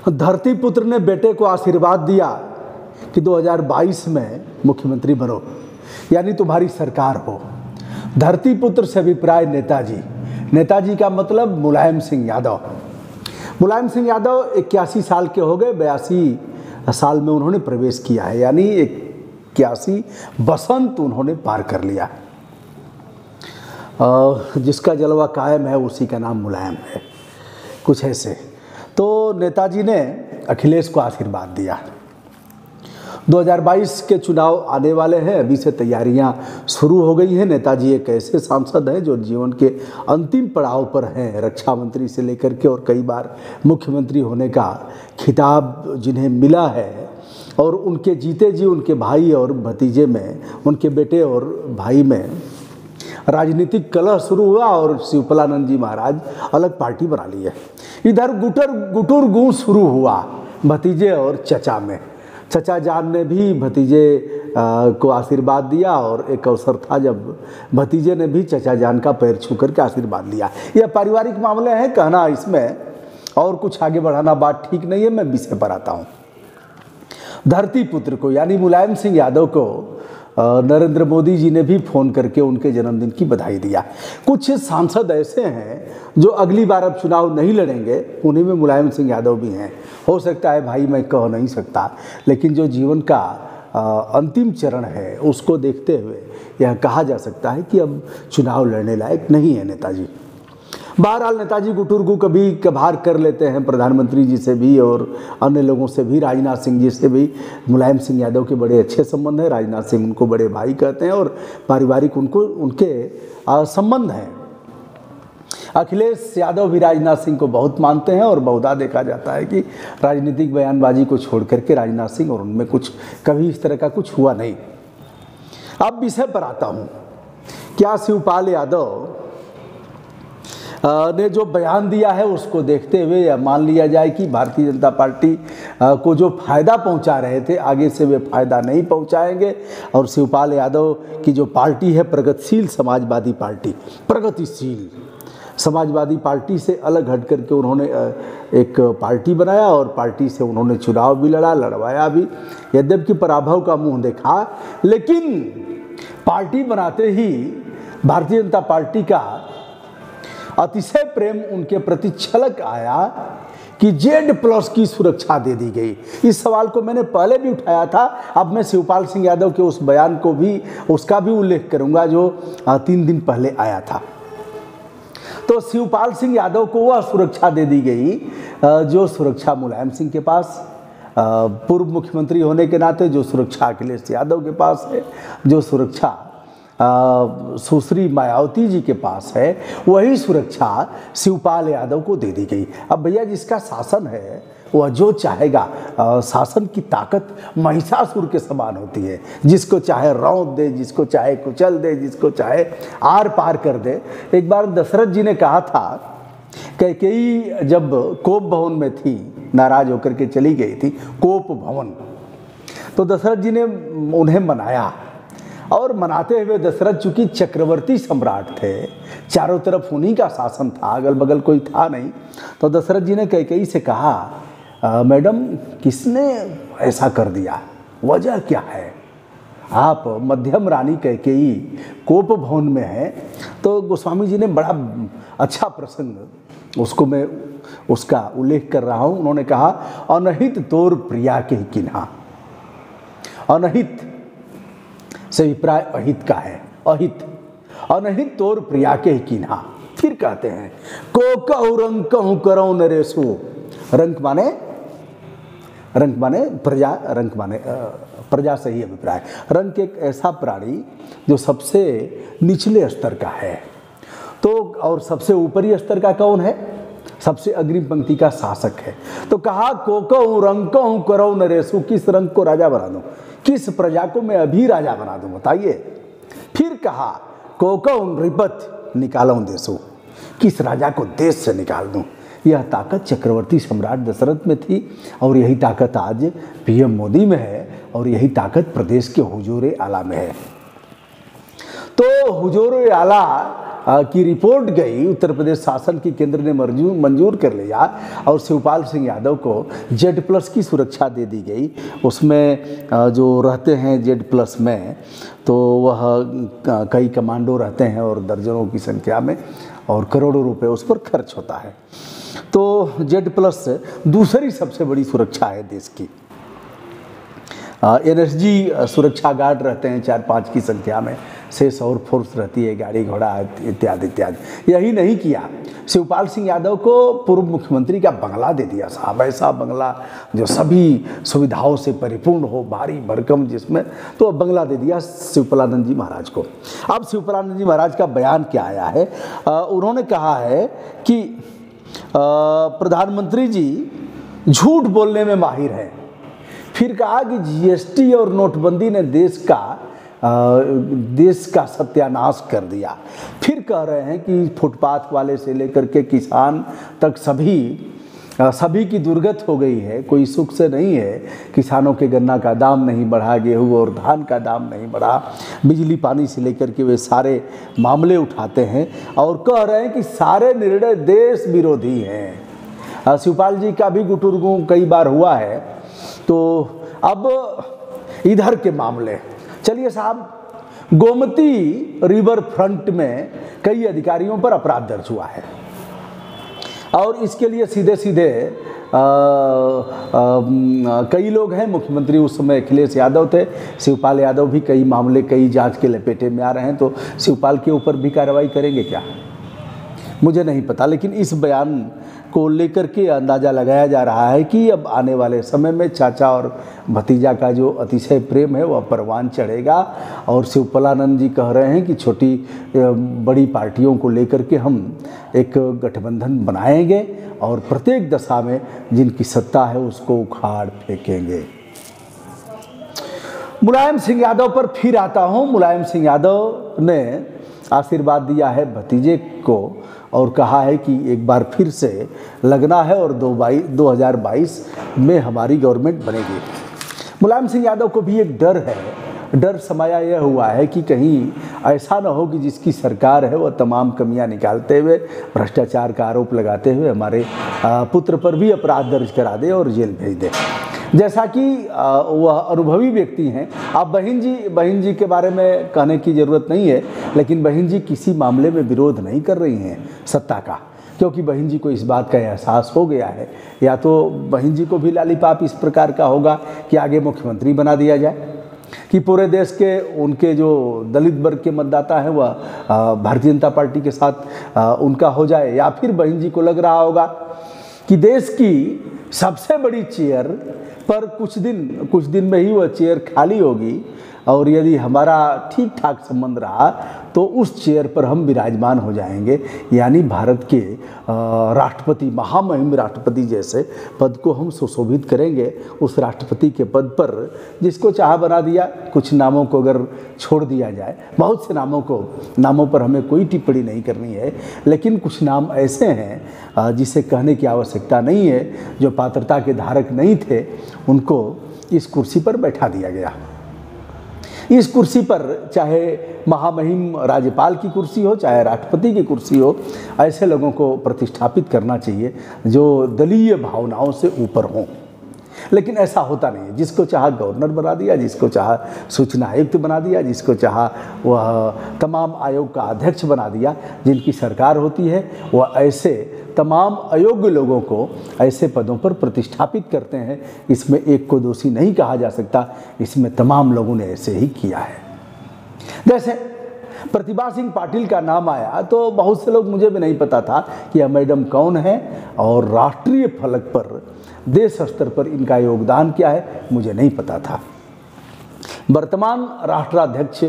धरती पुत्र ने बेटे को आशीर्वाद दिया कि 2022 में मुख्यमंत्री बनो, यानी तुम्हारी सरकार हो। धरती पुत्र से अभिप्राय नेताजी, नेताजी का मतलब मुलायम सिंह यादव। मुलायम सिंह यादव 81 साल के हो गए, 82 साल में उन्होंने प्रवेश किया है, यानी 81 बसंत उन्होंने पार कर लिया। जिसका जलवा कायम है उसी का नाम मुलायम है, कुछ ऐसे। तो नेताजी ने अखिलेश को आशीर्वाद दिया। 2022 के चुनाव आने वाले हैं, अभी से तैयारियां शुरू हो गई हैं। नेताजी एक ऐसे सांसद हैं जो जीवन के अंतिम पड़ाव पर हैं, रक्षा मंत्री से लेकर के और कई बार मुख्यमंत्री होने का खिताब जिन्हें मिला है। और उनके जीते जी उनके भाई और भतीजे में, उनके बेटे और भाई में राजनीतिक कलह शुरू हुआ और शिवपालानंद जी महाराज अलग पार्टी बना ली है। इधर गुटुर गूं शुरू हुआ भतीजे और चचा में। चचा जान ने भी भतीजे को आशीर्वाद दिया और एक अवसर था जब भतीजे ने भी चचा जान का पैर छू करके आशीर्वाद लिया। यह पारिवारिक मामले हैं, कहना इसमें और कुछ आगे बढ़ाना बात ठीक नहीं है। मैं विषय पर आता हूँ। धरती पुत्र को यानी मुलायम सिंह यादव को नरेंद्र मोदी जी ने भी फ़ोन करके उनके जन्मदिन की बधाई दिया। कुछ सांसद ऐसे हैं जो अगली बार अब चुनाव नहीं लड़ेंगे, उन्हीं में मुलायम सिंह यादव भी हैं। हो सकता है भाई, मैं कह नहीं सकता, लेकिन जो जीवन का अंतिम चरण है उसको देखते हुए यह कहा जा सकता है कि अब चुनाव लड़ने लायक नहीं है नेताजी। बहरहाल नेताजी गुटुरगु कभी कभार कर लेते हैं प्रधानमंत्री जी से भी और अन्य लोगों से भी, राजनाथ सिंह जी से भी। मुलायम सिंह यादव के बड़े अच्छे संबंध हैं, राजनाथ सिंह उनको बड़े भाई कहते हैं और पारिवारिक उनके संबंध हैं। अखिलेश यादव भी राजनाथ सिंह को बहुत मानते हैं और बहुधा देखा जाता है कि राजनीतिक बयानबाजी को छोड़ करके राजनाथ सिंह और उनमें कुछ कभी इस तरह का कुछ हुआ नहीं। अब विषय पर आता हूँ। क्या शिवपाल यादव ने जो बयान दिया है उसको देखते हुए या मान लिया जाए कि भारतीय जनता पार्टी को जो फायदा पहुंचा रहे थे आगे से वे फायदा नहीं पहुंचाएंगे और शिवपाल यादव की जो पार्टी है प्रगतिशील समाजवादी पार्टी, प्रगतिशील समाजवादी पार्टी से अलग हट करके उन्होंने एक पार्टी बनाया और पार्टी से उन्होंने चुनाव भी लड़वाया भी, यद्यपि पराभव का मुंह देखा, लेकिन पार्टी बनाते ही भारतीय जनता पार्टी का अतिशय प्रेम उनके प्रति छलक आया कि Z+ की सुरक्षा दे दी गई। इस सवाल को मैंने पहले भी उठाया था। अब मैं शिवपाल सिंह यादव के उस बयान को भी, उसका भी उल्लेख करूंगा जो 3 दिन पहले आया था। तो शिवपाल सिंह यादव को वह सुरक्षा दे दी गई जो सुरक्षा मुलायम सिंह के पास, पूर्व मुख्यमंत्री होने के नाते जो सुरक्षा अखिलेश यादव के पास है, जो सुरक्षा सुश्री मायावती जी के पास है, वही सुरक्षा शिवपाल यादव को दे दी गई। अब भैया जिसका शासन है वह जो चाहेगा, शासन की ताकत महिषासुर के समान होती है, जिसको चाहे रौंद दे, जिसको चाहे कुचल दे, जिसको चाहे आर पार कर दे। एक बार दशरथ जी ने कहा था, कैकेयी जब कोप भवन में थी, नाराज होकर के चली गई थी कोप भवन, तो दशरथ जी ने उन्हें मनाया और मनाते हुए दशरथ चूंकि चक्रवर्ती सम्राट थे, चारों तरफ उन्हीं का शासन था, अगल बगल कोई था नहीं, तो दशरथ जी ने कैकेयी से कहा, मैडम किसने ऐसा कर दिया, वजह क्या है? आप मध्यम रानी कैकेयी कोप भवन में हैं। तो गोस्वामी जी ने बड़ा अच्छा प्रसंग, उसको मैं उसका उल्लेख कर रहा हूँ। उन्होंने कहा, अनहित तोर प्रिया के किन्हा, अनहित से अभिप्राय अहित का है, अहित, अनहित तोर प्रिया के किन्हा। फिर कहते हैं, को कहू रंग कहू करो नरेशु, रंग माने प्रजा, रंग माने प्रजा से ही अभिप्राय। रंग एक ऐसा प्राणी जो सबसे निचले स्तर का है, तो और सबसे ऊपरी स्तर का कौन है? सबसे अग्रिम पंक्ति का शासक है। तो कहा, को कहूँ रंग कहूँ करो नरेशु, किस रंग को राजा बना दूं, किस प्रजा को मैं अभी राजा बना दूं, बताइए। फिर कहा, को कहूँ नृपत निकालूं देशो, किस राजा को देश से निकाल दूं। यह ताकत चक्रवर्ती सम्राट दशरथ में थी और यही ताकत आज PM मोदी में है और यही ताकत प्रदेश के हुजूर आला में है। तो हुजूर आला की रिपोर्ट गई, उत्तर प्रदेश शासन की केंद्र ने मंजूर कर लिया और शिवपाल सिंह यादव को Z+ की सुरक्षा दे दी गई। उसमें जो रहते हैं Z+ में, तो वह कई कमांडो रहते हैं और दर्जनों की संख्या में, और करोड़ों रुपए उस पर खर्च होता है। तो Z+ दूसरी सबसे बड़ी सुरक्षा है देश की। NSG सुरक्षा गार्ड रहते हैं 4-5 की संख्या में, शेष और फोर्स रहती है, गाड़ी घोड़ा इत्यादि इत्यादि। यही नहीं किया, शिवपाल सिंह यादव को पूर्व मुख्यमंत्री का बंगला दे दिया साहब, ऐसा बंगला जो सभी सुविधाओं से परिपूर्ण हो, भारी भरकम जिसमें, तो बंगला दे दिया शिवपालानंद जी महाराज को। अब शिवपालानंद जी महाराज का बयान क्या आया है? उन्होंने कहा है कि प्रधानमंत्री जी झूठ बोलने में माहिर हैं। फिर कहा कि GST और नोटबंदी ने देश का सत्यानाश कर दिया। फिर कह रहे हैं कि फुटपाथ वाले से लेकर के किसान तक सभी की दुर्गत हो गई है, कोई सुख से नहीं है। किसानों के गन्ना का दाम नहीं बढ़ा, गेहूं और धान का दाम नहीं बढ़ा, बिजली पानी से लेकर के वे सारे मामले उठाते हैं और कह रहे हैं कि सारे निर्णय देश विरोधी हैं। शिवपाल जी का भी गुटुरगू कई बार हुआ है। तो अब इधर के मामले, चलिए साहब, गोमती रिवर फ्रंट में कई अधिकारियों पर अपराध दर्ज हुआ है और इसके लिए सीधे सीधे कई लोग हैं। मुख्यमंत्री उस समय अखिलेश यादव थे, शिवपाल यादव भी कई मामले, कई जांच के लपेटे में आ रहे हैं। तो शिवपाल के ऊपर भी कार्रवाई करेंगे क्या, मुझे नहीं पता। लेकिन इस बयान को लेकर के अंदाज़ा लगाया जा रहा है कि अब आने वाले समय में चाचा और भतीजा का जो अतिशय प्रेम है वह परवान चढ़ेगा। और शिवपालानंद जी कह रहे हैं कि छोटी बड़ी पार्टियों को लेकर के हम एक गठबंधन बनाएंगे और प्रत्येक दशा में जिनकी सत्ता है उसको उखाड़ फेंकेंगे। मुलायम सिंह यादव पर फिर आता हूँ। मुलायम सिंह यादव ने आशीर्वाद दिया है भतीजे को और कहा है कि एक बार फिर से लगना है और 2022 में हमारी गवर्नमेंट बनेगी। मुलायम सिंह यादव को भी एक डर है, डर समाया यह हुआ है कि कहीं ऐसा न हो कि जिसकी सरकार है वह तमाम कमियां निकालते हुए, भ्रष्टाचार का आरोप लगाते हुए हमारे पुत्र पर भी अपराध दर्ज करा दे और जेल भेज दे। जैसा कि वह अनुभवी व्यक्ति हैं। आप बहन जी के बारे में कहने की ज़रूरत नहीं है, लेकिन बहन जी किसी मामले में विरोध नहीं कर रही हैं सत्ता का, क्योंकि बहन जी को इस बात का एहसास हो गया है। या तो बहन जी को भी लालीपाप इस प्रकार का होगा कि आगे मुख्यमंत्री बना दिया जाए, कि पूरे देश के उनके जो दलित वर्ग के मतदाता हैं वह भारतीय जनता पार्टी के साथ उनका हो जाए, या फिर बहन जी को लग रहा होगा कि देश की सबसे बड़ी चेयर पर कुछ दिन में ही वह चेयर खाली होगी और यदि हमारा ठीक ठाक संबंध रहा तो उस चेयर पर हम विराजमान हो जाएंगे। यानी भारत के राष्ट्रपति, महामहिम राष्ट्रपति जैसे पद को हम सुशोभित करेंगे। उस राष्ट्रपति के पद पर जिसको चाह बना दिया। कुछ नामों को अगर छोड़ दिया जाए, बहुत से नामों पर हमें कोई टिप्पणी नहीं करनी है, लेकिन कुछ नाम ऐसे हैं जिसे कहने की आवश्यकता नहीं है, जो पात्रता के धारक नहीं थे, उनको इस कुर्सी पर बैठा दिया गया। इस कुर्सी पर चाहे महामहिम राज्यपाल की कुर्सी हो, चाहे राष्ट्रपति की कुर्सी हो, ऐसे लोगों को प्रतिष्ठापित करना चाहिए जो दलीय भावनाओं से ऊपर हों। लेकिन ऐसा होता नहीं है। जिसको चाहा गवर्नर बना दिया, जिसको चाहा सूचना आयुक्त बना दिया, जिसको चाहा वह तमाम आयोग का अध्यक्ष बना दिया। जिनकी सरकार होती है वह ऐसे तमाम अयोग्य लोगों को ऐसे पदों पर प्रतिष्ठापित करते हैं। इसमें एक को दोषी नहीं कहा जा सकता, इसमें तमाम लोगों ने ऐसे ही किया है। जैसे प्रतिभा सिंह पाटिल का नाम आया तो बहुत से लोग, मुझे भी नहीं पता था कि यह मैडम कौन है और राष्ट्रीय फलक पर, देश स्तर पर इनका योगदान क्या है, मुझे नहीं पता था। वर्तमान राष्ट्राध्यक्ष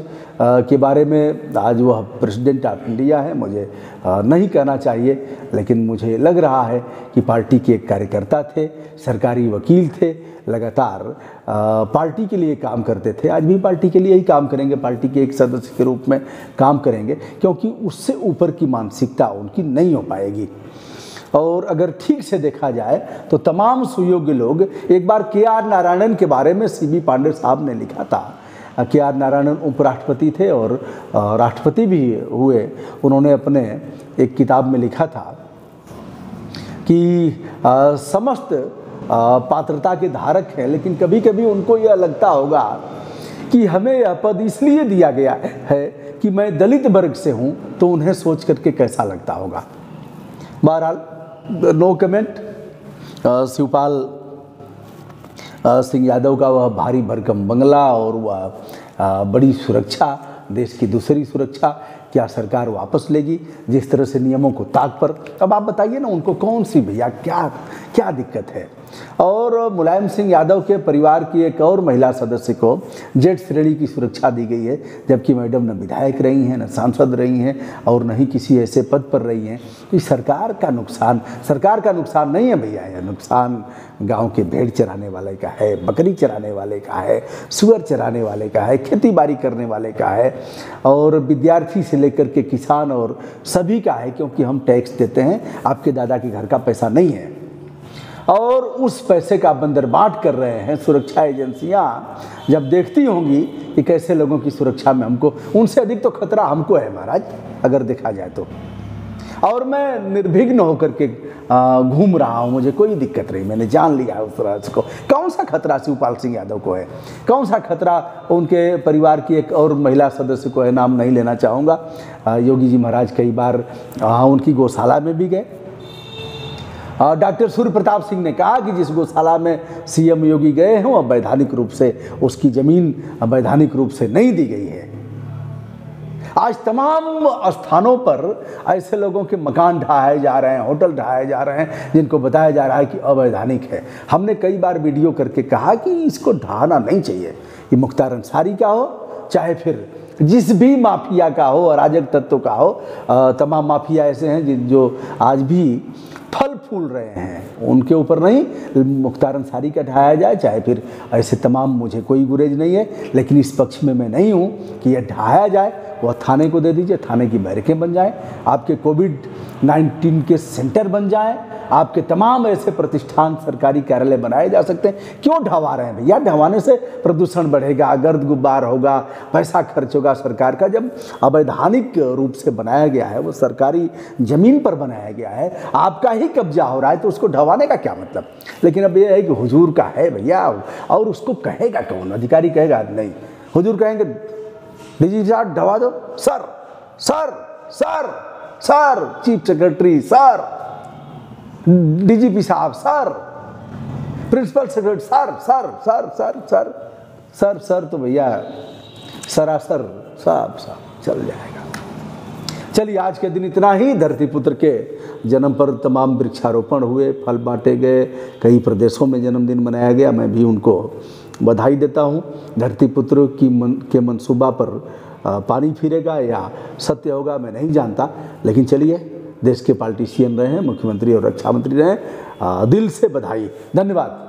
के बारे में आज वह प्रेसिडेंट ऑफ इंडिया है, मुझे नहीं कहना चाहिए, लेकिन मुझे लग रहा है कि पार्टी के एक कार्यकर्ता थे, सरकारी वकील थे, लगातार पार्टी के लिए काम करते थे। आज भी पार्टी के लिए ही काम करेंगे, पार्टी के एक सदस्य के रूप में काम करेंगे, क्योंकि उससे ऊपर की मानसिकता उनकी नहीं हो पाएगी। और अगर ठीक से देखा जाए तो तमाम सुयोग्य लोग, एक बार KR नारायणन के बारे में CB पांडे साहब ने लिखा था के आर नारायणन उपराष्ट्रपति थे और राष्ट्रपति भी हुए। उन्होंने अपने एक किताब में लिखा था कि समस्त पात्रता के धारक हैं, लेकिन कभी कभी उनको यह लगता होगा कि हमें यह पद इसलिए दिया गया है कि मैं दलित वर्ग से हूँ, तो उन्हें सोच करके कैसा लगता होगा। बहरहाल नो कमेंट। शिवपाल सिंह यादव का वह भारी भरकम बंगला और वह बड़ी सुरक्षा, देश की दूसरी सुरक्षा, क्या सरकार वापस लेगी? जिस तरह से नियमों को ताक पर, अब आप बताइए ना, उनको कौन सी भैया क्या दिक्कत है? और मुलायम सिंह यादव के परिवार की एक और महिला सदस्य को जेड श्रेणी की सुरक्षा दी गई है, जबकि मैडम न विधायक रही हैं, न सांसद रही हैं और न ही किसी ऐसे पद पर रही हैं। तो सरकार का नुकसान नहीं है भैया, यह नुकसान गांव के भेड़ चराने वाले का है, बकरी चराने वाले का है, सुअर चराने वाले का है, खेती बाड़ी करने वाले का है और विद्यार्थी से लेकर के किसान और सभी का है, क्योंकि हम टैक्स देते हैं। आपके दादा के घर का पैसा नहीं है और उस पैसे का बंदरबाट कर रहे हैं सुरक्षा एजेंसियां। जब देखती होंगी कि कैसे लोगों की सुरक्षा में हमको, उनसे अधिक तो खतरा हमको है महाराज, अगर देखा जाए तो। और मैं निर्विघ्न होकर के घूम रहा हूँ, मुझे कोई दिक्कत नहीं, मैंने जान लिया है उस राज को। कौन सा खतरा शिवपाल सिंह यादव को है? कौन सा खतरा उनके परिवार की एक और महिला सदस्य को है? नाम नहीं लेना चाहूँगा। योगी जी महाराज कई बार उनकी गौशाला में भी गए। डॉक्टर सूर्य प्रताप सिंह ने कहा कि जिस गौशाला में सीएम योगी गए हैं वह वैधानिक रूप से, उसकी ज़मीन वैधानिक रूप से नहीं दी गई है। आज तमाम स्थानों पर ऐसे लोगों के मकान ढहाए जा रहे हैं, होटल ढहाए जा रहे हैं, जिनको बताया जा रहा है कि अवैधानिक है। हमने कई बार वीडियो करके कहा कि इसको ढहाना नहीं चाहिए। ये मुख्तार अंसारी का हो, चाहे फिर जिस भी माफिया का हो, अराजक तत्व का हो, तमाम माफिया ऐसे हैं जो आज भी फल फूल रहे हैं, उनके ऊपर नहीं मुख्तार अंसारी का ढहाया जाए, चाहे फिर ऐसे तमाम, मुझे कोई गुरेज नहीं है, लेकिन इस पक्ष में मैं नहीं हूँ कि यह ढहाया जाए। वह थाने को दे दीजिए, थाने की बैरकें बन जाएं, आपके कोविड-19 के सेंटर बन जाएं, आपके तमाम ऐसे प्रतिष्ठान, सरकारी कार्यालय बनाए जा सकते हैं। क्यों ढवा रहे हैं भैया? ढवाने से प्रदूषण बढ़ेगा, गर्द गुब्बार होगा, पैसा खर्च होगा सरकार का। जब अवैधानिक रूप से बनाया गया है, वो सरकारी ज़मीन पर बनाया गया है, आपका ही कब्जा हो रहा है, तो उसको ढवाने का क्या मतलब? लेकिन अब यह है कि हुजूर का है भैया, और उसको कहेगा कौन? अधिकारी कहेगा नहीं, हुजूर कहेंगे डीजी साहब ढवा दो, sir sir sir sir, chief secretary sir, DGP साहब sir, principal secretary sir sir sir sir sir sir sir, तो भैया सरासर साहब चल जाएगा। चलिए, आज के दिन इतना ही। धरतीपुत्र के जन्म पर तमाम वृक्षारोपण हुए, फल बांटे गए, कई प्रदेशों में जन्मदिन मनाया गया। मैं भी उनको बधाई देता हूँ। धरतीपुत्र के मंसूबा पर पानी फिरेगा या सत्य होगा मैं नहीं जानता, लेकिन चलिए, देश के पॉलिटिशियन रहे हैं, मुख्यमंत्री और रक्षा मंत्री रहे, दिल से बधाई। धन्यवाद।